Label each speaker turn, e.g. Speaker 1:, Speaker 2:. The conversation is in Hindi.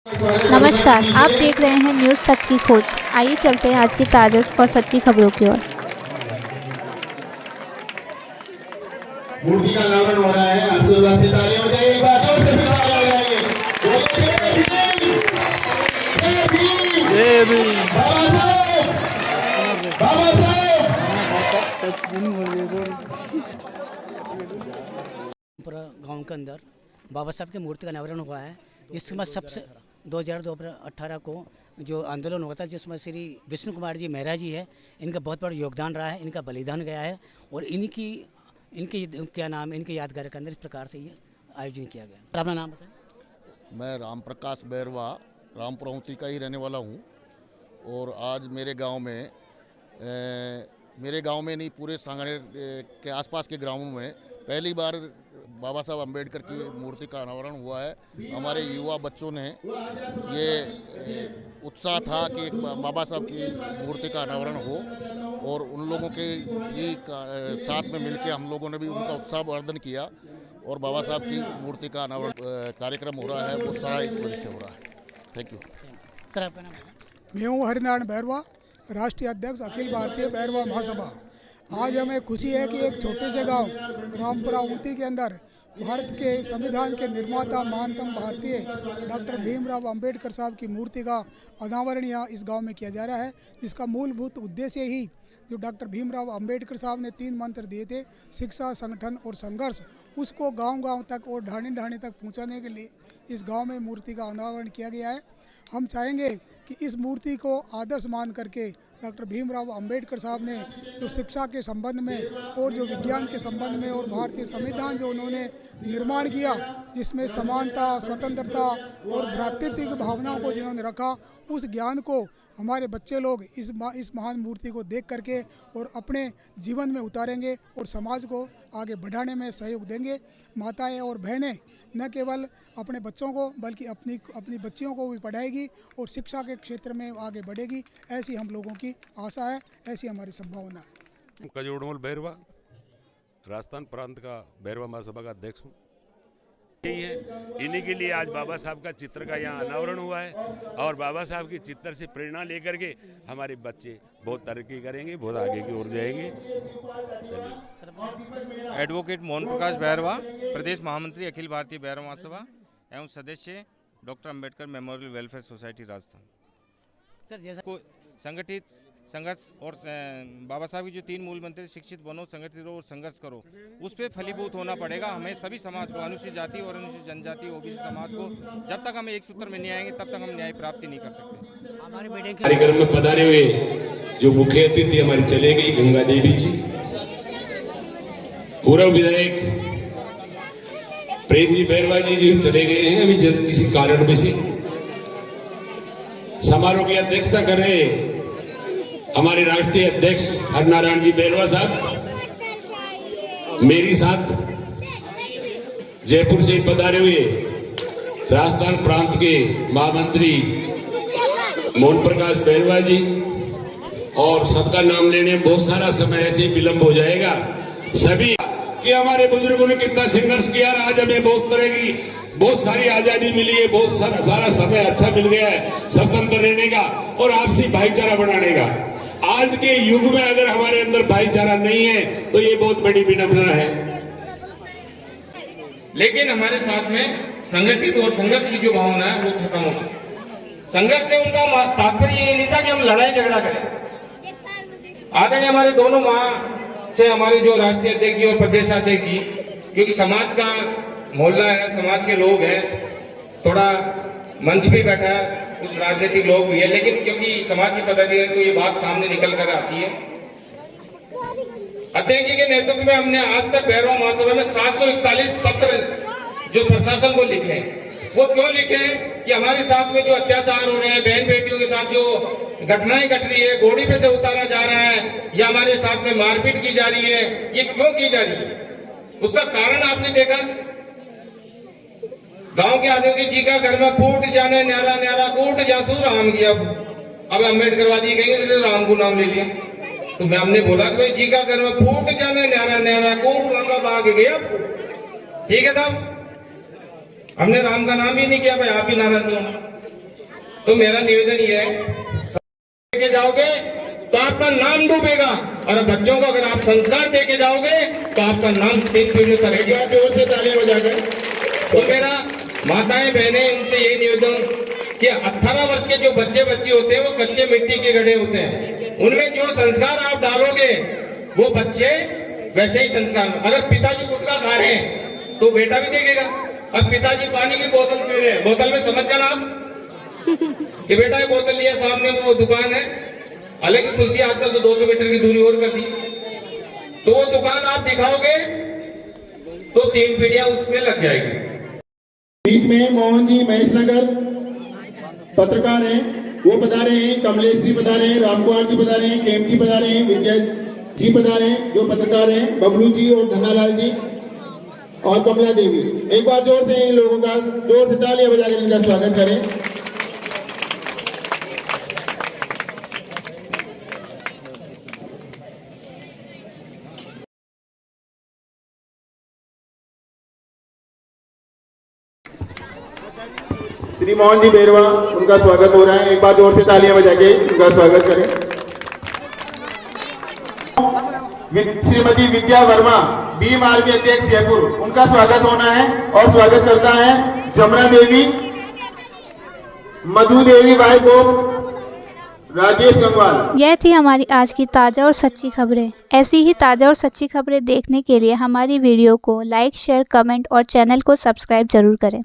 Speaker 1: नमस्कार, आप देख रहे हैं न्यूज़ सच की खोज। आइए चलते हैं आज की ताज़ा और सच्ची खबरों की ओर।
Speaker 2: मूर्ति का अनावरण हो रहा है। आप जोरदार से तालियां हो जाएगी। एक बार जोर से तालियां हो जाएगी। जय भीम। बाबा साहेब
Speaker 3: गांव के अंदर बाबा साहब की मूर्ति का अनावरण हुआ है। इसमें सबसे 2018 को जो आंदोलन हुआ था, जिसमें श्री विष्णु कुमार जी मेहरा जी है, इनका बहुत बड़ा योगदान रहा है, इनका बलिदान गया है और इनकी क्या नाम है, इनके यादगार के अंदर इस प्रकार से ये आयोजन किया गया। अपना नाम बताएं।
Speaker 4: मैं राम प्रकाश बैरवा रामपुर औंती का ही रहने वाला हूँ और आज मेरे गांव में नहीं, पूरे सांगनेर के आसपास के ग्रामों में पहली बार बाबा साहब अम्बेडकर की मूर्ति का अनावरण हुआ है। हमारे युवा बच्चों ने ये उत्साह था कि बाबा साहब की मूर्ति का अनावरण हो और उन लोगों के ही साथ में मिलकर हम लोगों ने भी उनका उत्साह वर्धन किया और बाबा साहब की मूर्ति का अनावरण कार्यक्रम हो रहा है, वो सारा इस वजह से हो रहा है। थैंक यू
Speaker 3: सर, आपका नाम?
Speaker 5: मैं हूँ हरिनारायण बैरवा, राष्ट्रीय अध्यक्ष अखिल भारतीय बैरवा महासभा। आज हमें खुशी है कि एक छोटे से गांव रामपुरा ऊंती के अंदर भारत के संविधान के निर्माता महानतम भारतीय डॉक्टर भीमराव अंबेडकर साहब की मूर्ति का अनावरण यहाँ इस गांव में किया जा रहा है। जिसका मूलभूत उद्देश्य ही जो डॉक्टर भीमराव अंबेडकर साहब ने 3 मंत्र दिए थे, शिक्षा, संगठन और संघर्ष, उसको गांव-गांव तक और ढाणी-ढाणी तक पहुंचाने के लिए इस गांव में मूर्ति का अनावरण किया गया है। हम चाहेंगे कि इस मूर्ति को आदर्श मान करके डॉक्टर भीमराव अंबेडकर साहब ने जो शिक्षा के संबंध में और जो विज्ञान के संबंध में और भारतीय संविधान जो उन्होंने निर्माण किया, जिसमें समानता, स्वतंत्रता और भ्रातृत्व की भावनाओं को जिन्होंने रखा, उस ज्ञान को हमारे बच्चे लोग इस महान मूर्ति को देख करके और अपने जीवन में उतारेंगे और समाज को आगे बढ़ाने में सहयोग देंगे। माताएं और बहनें न केवल अपने बच्चों को बल्कि अपनी बच्चियों को भी पढ़ाएगी और शिक्षा के क्षेत्र में आगे बढ़ेगी, ऐसी हम लोगों की आशा है, ऐसी हमारी संभावना है।
Speaker 6: कजोड़मल बैरवा, राजस्थान प्रांत का बैरवा महासभा का अध्यक्ष हूँ। यही है, इन्हीं के लिए आज बाबा साहब का चित्र का यहाँ अनावरण हुआ है और बाबा साहब के चित्र से प्रेरणा लेकर के हमारे बच्चे बहुत तरक्की करेंगे, बहुत आगे की ओर जाएंगे।
Speaker 7: एडवोकेट मोहन प्रकाश बैरवा, प्रदेश महामंत्री अखिल भारतीय बैरवा महासभा एवं सदस्य doctor Ambedkar memorial welfare society Rajasthan.
Speaker 3: Sir, जैसा
Speaker 7: को संगठित संघर्ष और बाबा साहब की जो 3 मूल मंत्र, शिक्षित बनो, संगठित रहो और संघर्ष करो, उस पर फलीभूत होना पड़ेगा। हमें सभी समाज को, अनुसूचित जाति और अनुसूचित जनजाति, ओबीसी समाज को, जब तक हम एक सूत्र में नहीं आएंगे तब तक हम न्याय प्राप्ति नहीं कर सकते।
Speaker 3: हमारे बेटे के
Speaker 2: कार्यक्रम में पधारे हुए जो मुख्य अतिथि हमारी चले गई गंगा देवी जी, पूर्व विधायक प्रेम जी बैरवा जी जो चले गए हैं अभी किसी कारण में से। समारोह की अध्यक्षता कर रहे हमारे राष्ट्रीय अध्यक्ष हरिनारायण जी बैरवा साहब, मेरी साथ जयपुर से पधारे हुए राजस्थान प्रांत के महामंत्री मोहन प्रकाश बैरवा जी, और सबका नाम लेने में बहुत सारा समय ऐसे ही विलंब हो जाएगा। सभी कि हमारे बुजुर्गों ने कितना संघर्ष किया, आज हमें बहुत तरह की बहुत सारी आजादी मिली है, बहुत सारा समय अच्छा मिल गया है स्वतंत्र रहने का और आपसी भाईचारा बढ़ाने का। आज के युग में अगर हमारे अंदर भाईचारा नहीं है तो ये बहुत बड़ी विडंबना है।
Speaker 8: लेकिन हमारे साथ में संगठित और संघर्ष की जो भावना है वो खत्म हो चुकी। संघर्ष से उनका तात्पर्य ये नहीं था कि हम लड़ाई झगड़ा करें। आदरणीय हमारे दोनों माह से हमारे जो राष्ट्रीय अध्यक्ष जी और प्रदेश अध्यक्ष जी, क्योंकि समाज का मोहल्ला है, समाज के लोग हैं, थोड़ा मंच भी बैठा है, कुछ राजनीतिक लोग भी है, लेकिन क्योंकि समाज की पद्धति है तो ये बात सामने निकल कर आती है। अध्यक्ष जी के नेतृत्व में हमने आज तक बैरवा महासभा में 741 पत्र जो प्रशासन को लिखे हैं। वो क्यों लिखे हैं कि हमारे साथ में जो अत्याचार हो रहे हैं, बहन बेटियों के साथ जो घटनाएं घट रही है, घोड़ी पे से उतारा जा रहा है या हमारे साथ में मारपीट की जा रही है, ये क्यों की जा रही है? उसका कारण आपने देखा, गांव के आदमी की जी का घर में फूट जाने न्यारा न्यारा कूट जासू राम गया। अब अम्बेडकरवादी कहेंगे जैसे राम को नाम ले लिया, तो मैं हमने बोला कि भाई जी का घर में फूट जाने न्यारा न्यारा कूट, मतलब आगे गया। ठीक है साहब, हमने राम का नाम ही नहीं किया, भाई आप ही नाराज नहीं होना। तो मेरा निवेदन ये है, लेके जाओगे तो आपका नाम डूबेगा, और बच्चों को अगर आप संस्कार देके जाओगे तो आपका नाम 3 पीढ़ियों तक रहेगा। जोर से तालियां बजाकर। तो मेरा माताएं बहनें उनसे यही निवेदन कि 18 वर्ष के जो बच्चे होते हैं वो कच्चे मिट्टी के गढ़े होते हैं, उनमें जो संस्कार आप डालोगे वो बच्चे वैसे ही संस्कार। अगर पिताजी गुटखा खा रहे हैं तो बेटा भी देखेगा। अब पिताजी पानी की बोतल पी रहे हैं, बोतल में समझ जाना आप कि बेटा ये बोतल लिया, सामने वो दुकान है, हालांकि खुलती है आजकल तो 200 मीटर की दूरी और कर दी, तो वो दुकान आप दिखाओगे तो 3 पीढ़ियां उसमें लग जाएगी।
Speaker 9: बीच में मोहन जी महेशनगर पत्रकार हैं, वो पधारे हैं, कमलेश जी पधारे हैं, रामकुमार जी पधारे हैं, खेम जी पधारे हैं, विजय जी पधारे हैं जो पत्रकार हैं, बबलू जी और धन्नालाल जी और कमला देवी। एक बार जोर से इन लोगों का जोर से तालियां बजाकर इनका स्वागत करें। श्री मोहन जी बेरवा, उनका स्वागत हो रहा है। एक बार जोर से तालियां बजा के उनका स्वागत करें। श्रीमती विद्या वर्मा, BMRP अध्यक्ष जयपुर, उनका स्वागत होना है। और स्वागत करता है जमरा देवी, मधु देवी भाई को, राजेश गंगवाल।
Speaker 1: यह थी हमारी आज की ताज़ा और सच्ची खबरें। ऐसी ही ताज़ा और सच्ची खबरें देखने के लिए हमारी वीडियो को लाइक, शेयर, कमेंट और चैनल को सब्सक्राइब जरूर करें।